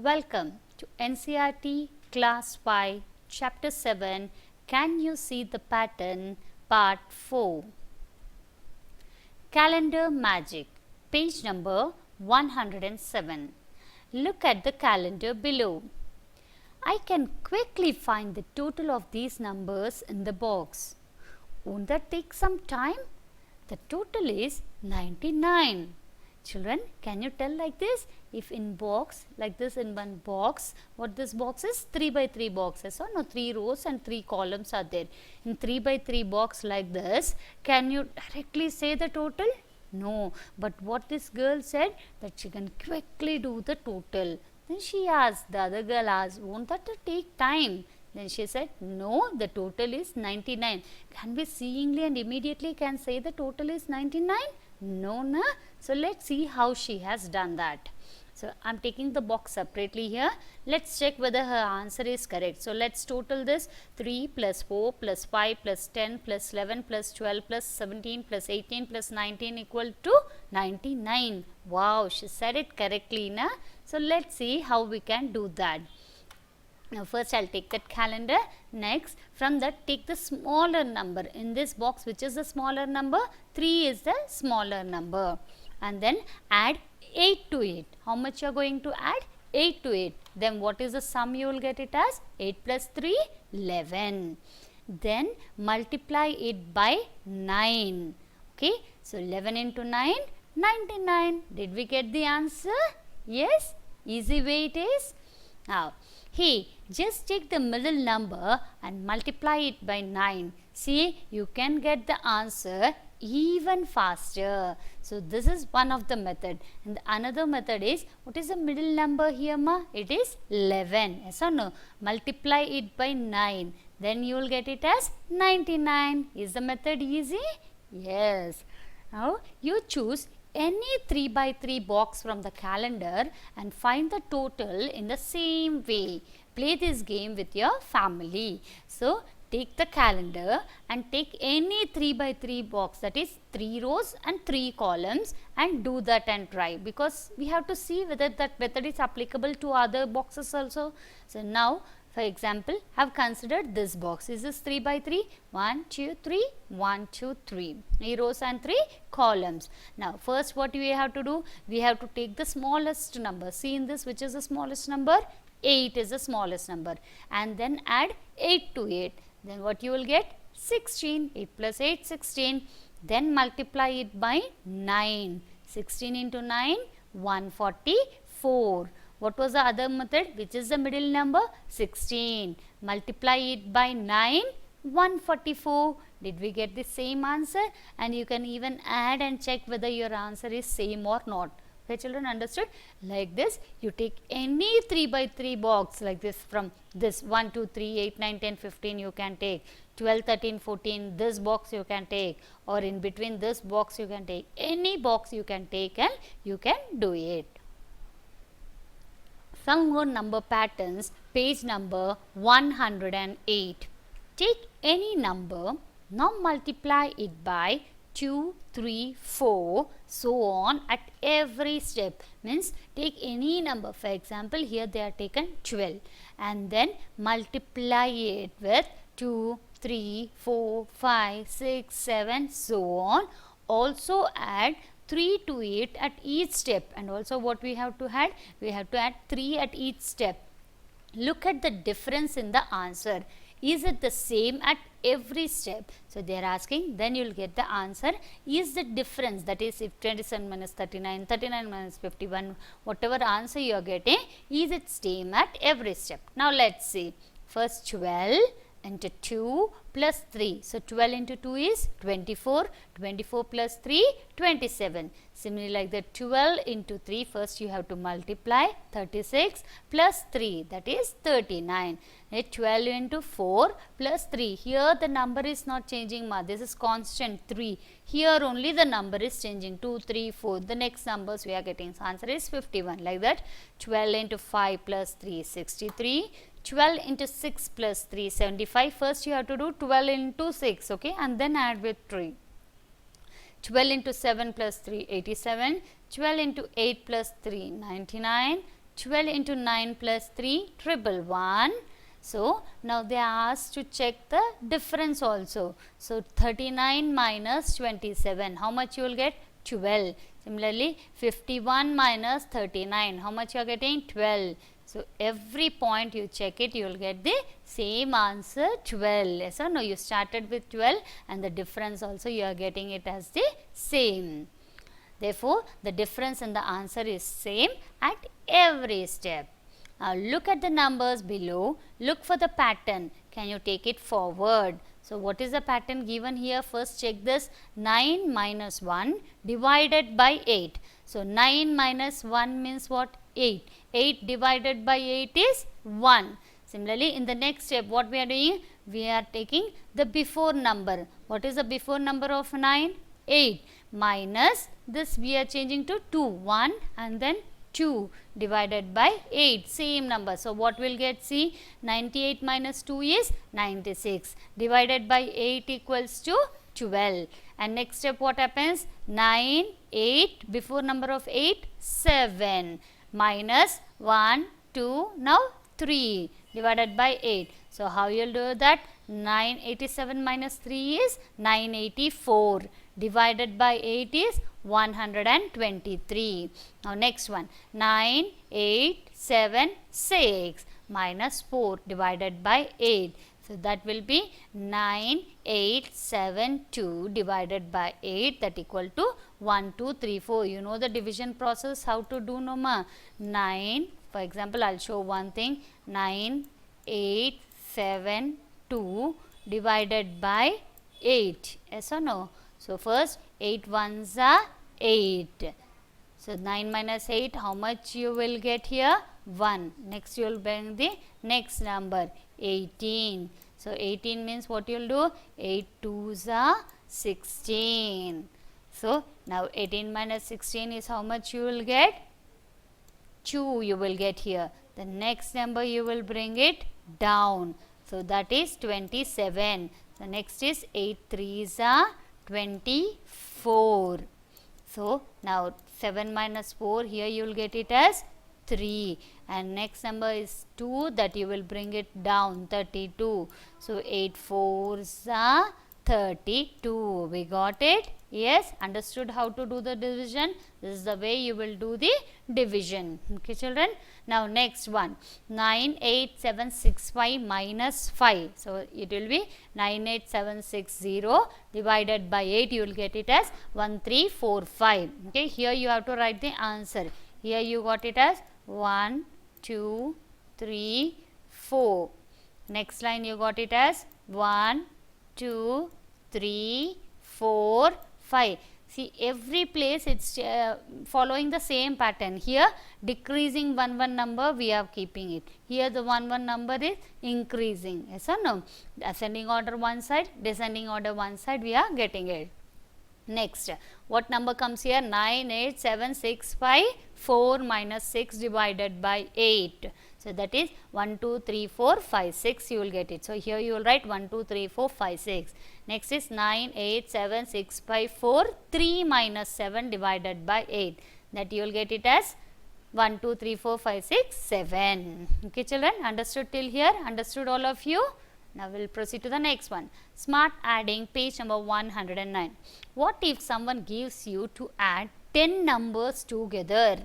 Welcome to NCERT Class 5 Chapter 7 Can You See the Pattern Part 4. Calendar Magic, page number 107. Look at the calendar below. I can quickly find the total of these numbers in the box. Won't that take some time? The total is 99. Children, can you tell like this? If in box, like this in one box, what this box is? 3 by 3 boxes. So, no, 3 rows and 3 columns are there. In 3 by 3 box like this, can you directly say the total? No. But what this girl said, that she can quickly do the total. Then she asked, the other girl asked, won't that take time? Then she said, no, the total is 99. Can we seeingly and immediately can say the total is 99? No, na? So, let's see how she has done that. So, I am taking the box separately here. Let's check whether her answer is correct. So, let's total this 3 plus 4 plus 5 plus 10 plus 11 plus 12 plus 17 plus 18 plus 19 equal to 99. Wow, she said it correctly, na? So, let's see how we can do that. Now, first I will take that calendar. Next, from that take the smaller number. In this box, which is the smaller number? 3 is the smaller number. And then add 8 to it. How much you are going to add? 8 to it. Then what is the sum you will get it as? 8 plus 3, 11. Then multiply it by 9. Okay. So, 11 into 9, 99. Did we get the answer? Yes. Easy way it is. Now, hey, just take the middle number and multiply it by 9. See, you can get the answer even faster. So, this is one of the method. And the another method is, what is the middle number here, ma? It is 11. Yes or no? Multiply it by 9. Then you will get it as 99. Is the method easy? Yes. Now, you choose any 3 by 3 box from the calendar and find the total in the same way. Play this game with your family. So, take the calendar and take any 3 by 3 box, that is 3 rows and 3 columns, and do that and try, because we have to see whether that method is applicable to other boxes also. So, now for example, have considered this box. Is this 3 by 3? 1, 2, 3, 1, 2, 3. 3 rows and 3 columns. Now, first what we have to do? We have to take the smallest number. See in this, which is the smallest number? 8 is the smallest number. And then add 8 to it. Then what you will get? 16. 8 plus 8, 16. Then multiply it by 9. 16 into 9, 144. What was the other method? Which is the middle number? 16. Multiply it by 9, 144. Did we get the same answer? And you can even add and check whether your answer is same or not. Okay, children, understood? Like this, you take any 3 by 3 box like this, from this 1, 2, 3, 8, 9, 10, 15 you can take. 12, 13, 14, this box you can take, or in between this box you can take. Any box you can take and you can do it. Some more number patterns, page number 108. Take any number, now multiply it by 2, 3, 4, so on at every step. Means take any number. For example, here they are taken 12, and then multiply it with 2, 3, 4, 5, 6, 7, so on. Also add 3 to it at each step, and also what we have to add? We have to add 3 at each step. Look at the difference in the answer. Is it the same at every step? So, they are asking, then you will get the answer. Is the difference, that is, if 27 minus 39, 39 minus 51, whatever answer you are getting, is it same at every step? Now, let's see. First 12 into 2 plus 3. So, 12 into 2 is 24, 24 plus 3, 27. Similarly, like that 12 into 3, first you have to multiply 36 plus 3, that is 39. 12 into 4 plus 3, here the number is not changing, ma. This is constant 3. Here only the number is changing, 2, 3, 4. The next numbers we are getting. So, answer is 51. Like that 12 into 5 plus 3, 63. 12 into 6 plus 3, 75. First you have to do 12 into 6, okay, and then add with 3. 12 into 7 plus 3, 87. 12 into 8 plus 3, 99. 12 into 9 plus 3, 111. So, now they are asked to check the difference also. So, 39 minus 27, how much you will get? 12. Similarly, 51 minus 39, how much you are getting? 12. So, every point you check it, you will get the same answer 12. Yes or no? You started with 12 and the difference also you are getting it as the same. Therefore, the difference in the answer is same at every step. Now, look at the numbers below. Look for the pattern. Can you take it forward? So, what is the pattern given here? First check this. 9 minus 1 divided by 8. So, 9 minus 1 means what? 8. 8 divided by 8 is 1. Similarly, in the next step, what we are doing? We are taking the before number. What is the before number of 9? 8. Minus this we are changing to 2. 1 and then 2 divided by 8, same number. So, what will get? See, 98 minus 2 is 96 divided by 8 equals to 12. And next step what happens? 9, 8, before number of 8, 7 minus 1, 2, now 3 divided by 8. So, how you will do that? 987 minus 3 is 984 divided by 8 is 123. Now, next one, 9, 8, 7, 6 minus 4 divided by 8. So, that will be 9, 8, 7, 2 divided by 8, that equal to 1, 2, 3, 4. You know the division process, how to do, no ma? 9, for example, I will show one thing, 9, 8, 7, 2 divided by 8. Yes or no? So, first 8 ones are 8. So, 9 minus 8, how much you will get here? 1. Next you will bring the next number, 18. So, 18 means what you will do? 8 2s are 16. So, now 18 minus 16 is how much you will get? 2 you will get here. The next number you will bring it down. So, that is 27. So, next is 8 3s are 24. So, now 7 minus 4, here you will get it as 3, and next number is 2, that you will bring it down, 32. So, 8 4s are 32. We got it? Yes, understood how to do the division? This is the way you will do the division. Okay, children. Now, next one, 98765 minus 5. So, it will be 98760 divided by 8. You will get it as 1345. Okay, here you have to write the answer. Here you got it as 1, 2, 3, 4. Next line you got it as 1, 2, 3, 4, 5. See, every place it is following the same pattern. Here decreasing 1 number we are keeping it. Here the 1 number is increasing. Yes or no? Ascending order one side, descending order one side, we are getting it. Next, what number comes here? 98765, 4 minus 6 divided by 8. So, that is 1, 2, 3, 4, 5, 6 you will get it. So, here you will write 1, 2, 3, 4, 5, 6. Next is 98765, 4, 3 minus 7 divided by 8. That you will get it as 1, 2, 3, 4, 5, 6, 7. Okay, children, understood till here? Understood all of you? Now, we will proceed to the next one. Smart adding, page number 109. What if someone gives you to add 10 numbers together?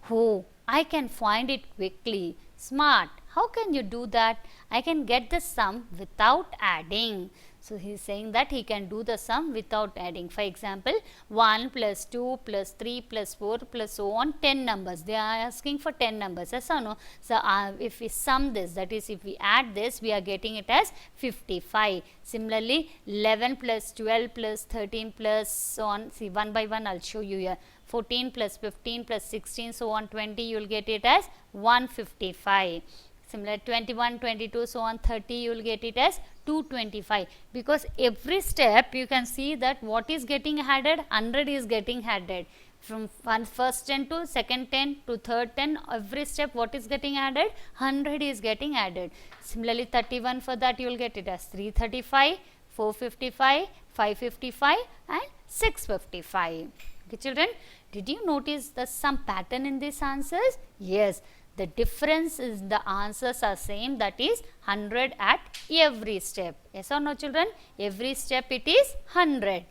Oh, I can find it quickly. Smart. How can you do that? I can get the sum without adding. So, he is saying that he can do the sum without adding. For example, 1 plus 2 plus 3 plus 4 plus so on, 10 numbers. They are asking for 10 numbers. Yes or no? So, if we sum this, that is if we add this, we are getting it as 55. Similarly, 11 plus 12 plus 13 plus so on. See, one by one I will show you here. 14 plus 15 plus 16 so on 20, you will get it as 155. Similar 21, 22 so on 30, you will get it as 225, because every step you can see that what is getting added, 100 is getting added. From first 10 to second 10 to third 10, every step what is getting added, 100 is getting added. Similarly 31, for that you will get it as 335, 455, 555 and 655. Okay, children, did you notice some pattern in these answers? Yes, The difference is the answers are same, that is 100 at every step. Yes or no children? Every step it is 100.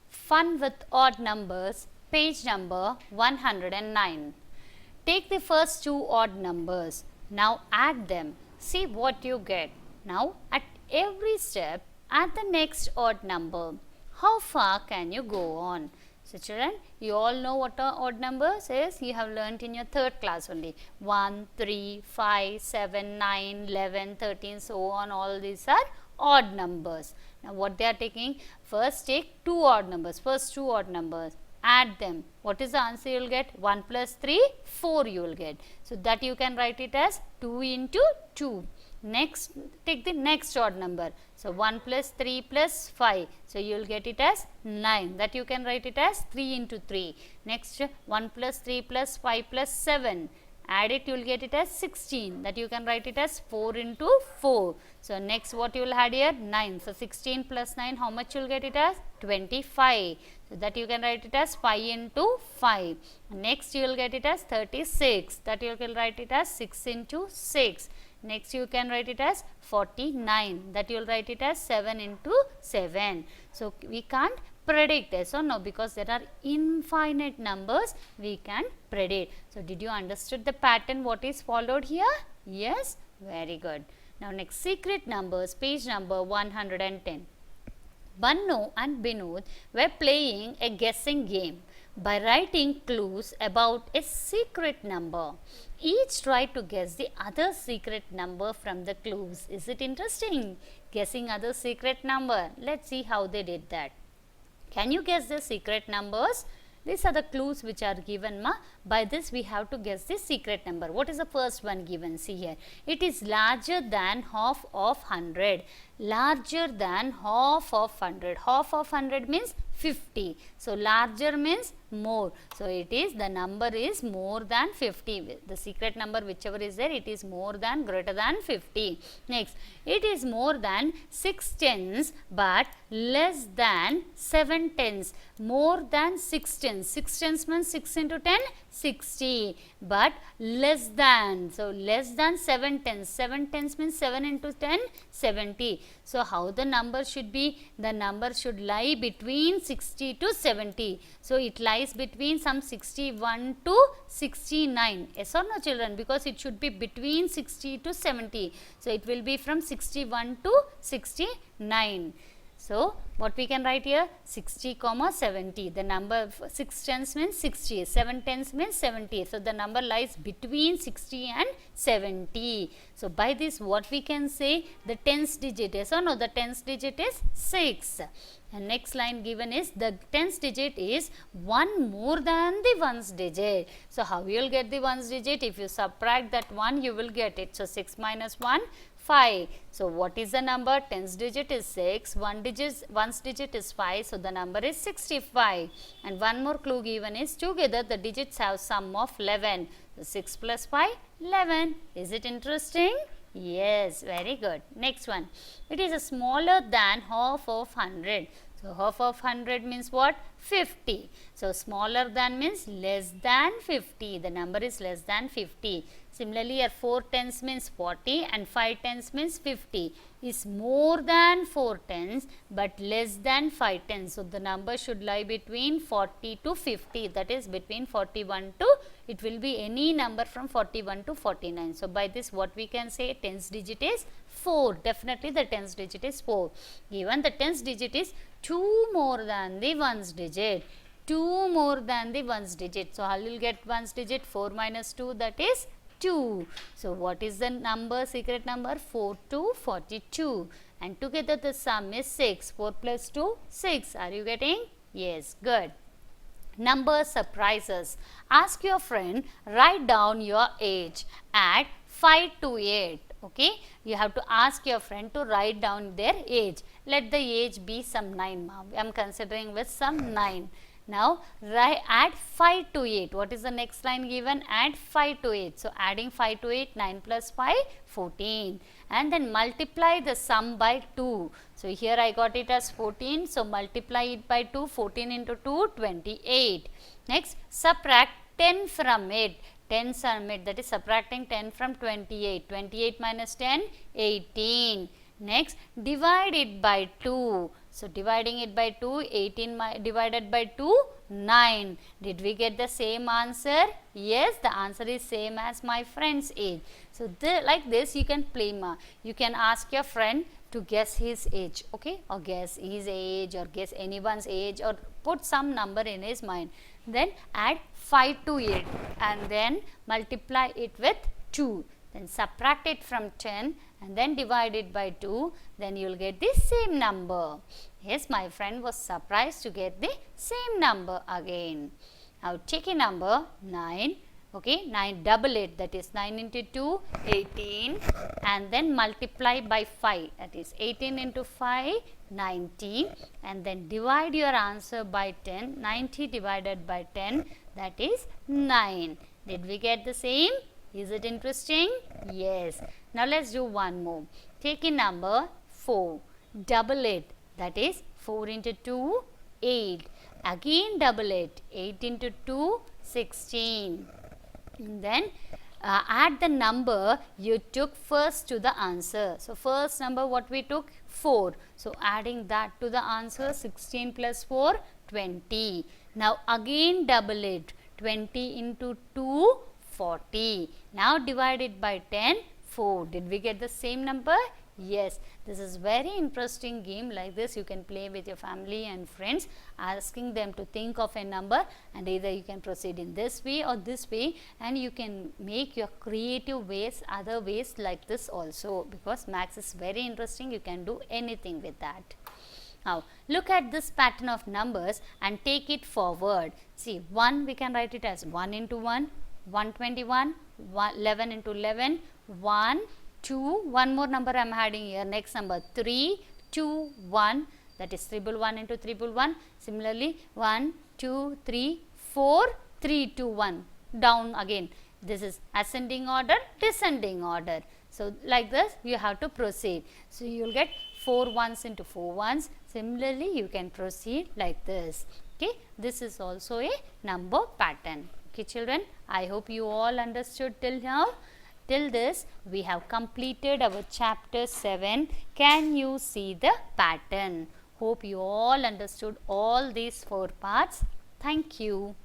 Fun with odd numbers, page number 109. Take the first two odd numbers. Now add them. See what you get. Now at every step, add the next odd number. How far can you go on? So children, you all know what are odd numbers is. You have learnt in your third class only. 1, 3, 5, 7, 9, 11, 13, so on. All these are odd numbers. Now what they are taking? First take two odd numbers. First two odd numbers. Add them. What is the answer you will get? 1 plus 3, 4 you will get. So that you can write it as 2 into 2. Next, take the next odd number. So 1 plus 3 plus 5. So you will get it as 9. That you can write it as 3 into 3. Next, 1 plus 3 plus 5 plus 7. Add it, you will get it as 16. That you can write it as 4 into 4. So next what you will add here? 9. So 16 plus 9, how much you will get it as? 25. So that you can write it as 5 into 5. Next you will get it as 36. That you can write it as 6 into 6. Next you can write it as 49. That you will write it as 7 into 7. So we can't predict, yes or no, because there are infinite numbers we can predict. So did you understood the pattern what is followed here? Yes, very good. Now next, secret numbers, page number 110. Bannu and Binod were playing a guessing game by writing clues about a secret number. Each tried to guess the other secret number from the clues. Is it interesting? Guessing other secret number. Let's see how they did that. Can you guess the secret numbers? These are the clues which are given. By this we have to guess the secret number. What is the first one given? See here. It is larger than half of 100. Larger than half of 100. Half of 100 means 50. So larger means more. So it is, the number is more than 50. The secret number whichever is there, it is more than, greater than 50. Next, it is more than 6 tens but less than 7 tens. More than 6 tens. 6 tens means 6 into 10, 60. But less than. So less than 7 tens. 7 tens means 7 into 10, 70. So how the number should be? The number should lie between 60 to 70. So it lies between some 61 to 69. Yes or no children? Because it should be between 60 to 70. So it will be from 61 to 69. So what we can write here? 60 comma 70. The number 6 tens means 60. 7 tens means 70. So the number lies between 60 and 70. So by this what we can say? The tens digit. Yes or no? The tens digit is 6. And next line given is the tens digit is 1 more than the ones digit. So how you will get the ones digit? If you subtract that 1, you will get it. So 6 minus 1, 5. So what is the number? Tens digit is 6, ones digit is 5. So the number is 65. And one more clue given is together the digits have sum of 11. So 6 plus 5, 11. Is it interesting? Yes, very good. Next one. It is a smaller than half of 100. So half of 100 means what? 50. So smaller than means less than 50. The number is less than 50. Similarly, here 4 tens means 40 and 5 tens means 50. Is more than 4 tens but less than 5 tens. So the number should lie between 40 to 50. That is between 41 to, it will be any number from 41 to 49. So by this what we can say? Tens digit is 4. Definitely the tens digit is 4. Given the tens digit is 2 more than the ones digit. 2 more than the ones digit. So how will you get ones digit? 4 minus 2, that is 2. So what is the number, secret number? 4 to 42. And together the sum is 6. 4 plus 2, 6. Are you getting? Yes, good. Number surprises. Ask your friend, write down your age. Add 5 to 8. Okay, you have to ask your friend to write down their age. Let the age be some 9. I am considering with some 9. Now, add 5 to 8. What is the next line given? Add 5 to 8. So, adding 5 to 8, 9 plus 5, 14. And then multiply the sum by 2. So, here I got it as 14. So, multiply it by 2. 14 into 2, 28. Next, subtract 10 from it. 10s are made, that is subtracting 10 from 28. 28 minus 10, 18. Next, divide it by 2. So, dividing it by 2, 18 divided by 2, 9. Did we get the same answer? Yes, the answer is same as my friend's age. So, like this you can play. You can ask your friend to guess his age, okay, or guess his age, or guess anyone's age, or put some number in his mind. Then add 5 to it and then multiply it with 2. Then subtract it from 10 and then divide it by 2. Then you will get the same number. Yes, my friend was surprised to get the same number again. Now take a number 9. Okay, 9 double it, that is 9 into 2, 18, and then multiply by 5, that is 18 into 5, 90, and then divide your answer by 10. 90 divided by 10, that is 9. Did we get the same? Is it interesting? Yes. Now let's do one more. Take a number 4, double it, that is 4 into 2, 8. Again double it, 8 into 2, 16. And then add the number you took first to the answer. So, first number what we took? 4. So, adding that to the answer, 16 plus 4, 20. Now, again double it, 20 into 2, 40. Now, divide it by 10, 4. Did we get the same number? Yes, this is very interesting game. Like this you can play with your family and friends, asking them to think of a number, and either you can proceed in this way or this way, and you can make your creative ways, other ways like this also, because maths is very interesting. You can do anything with that. Now look at this pattern of numbers and take it forward. See, 1 we can write it as 1 into 1, 121, 11 into 11, 1, 2, one more number I am adding here, next number 3, 2, 1, that is 111 into 111. Similarly, 1, 2, 3, 4, 3, 2, 1, down again. This is ascending order, descending order. So, like this you have to proceed. So, you will get 4 ones into 4 ones. Similarly, you can proceed like this. Okay, this is also a number pattern. Okay, children, I hope you all understood till now. Till this, we have completed our chapter 7. Can you see the pattern? Hope you all understood all these 4 parts. Thank you.